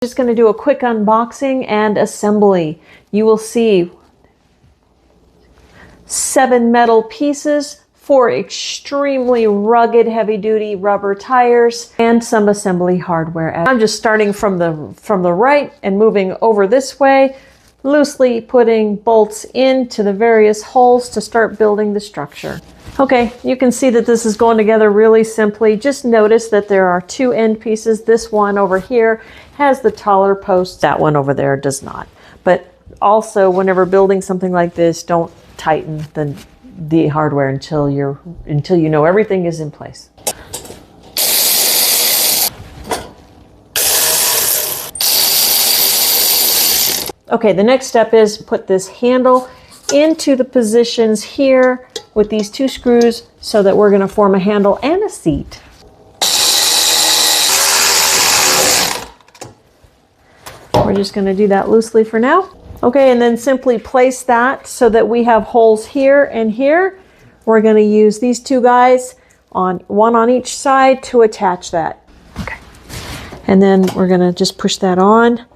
Just going to do a quick unboxing and assembly. You will see 7 metal pieces, 4 extremely rugged heavy-duty rubber tires, and some assembly hardware. I'm just starting from the right and moving over this way, loosely putting bolts into the various holes to start building the structure. Okay, you can see that this is going together really simply. Just notice that there are 2 end pieces. This one over here has the taller post. That one over there does not. But also, whenever building something like this, don't tighten the hardware until you know everything is in place. Okay, the next step is put this handle into the positions here with these 2 screws so that we're going to form a handle and a seat. We're just going to do that loosely for now. Okay, and then simply place that so that we have holes here and here. We're going to use these 2 guys, one on each side, to attach that. Okay, and then we're going to just push that on,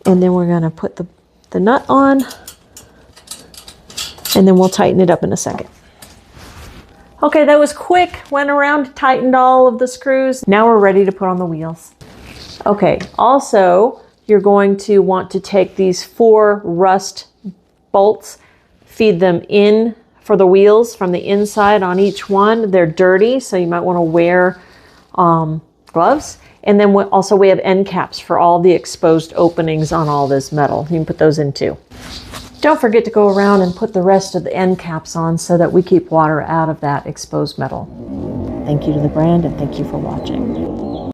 and then we're going to put the nut on, and then we'll tighten it up in a second. Okay, that was quick. Went around, tightened all of the screws. Now we're ready to put on the wheels. Okay, also, you're going to want to take these 4 rust bolts, feed them in for the wheels from the inside on each one. They're dirty, so you might want to wear gloves. And then also we have end caps for all the exposed openings on all this metal. You can put those in too. Don't forget to go around and put the rest of the end caps on so that we keep water out of that exposed metal. Thank you to the brand, and thank you for watching.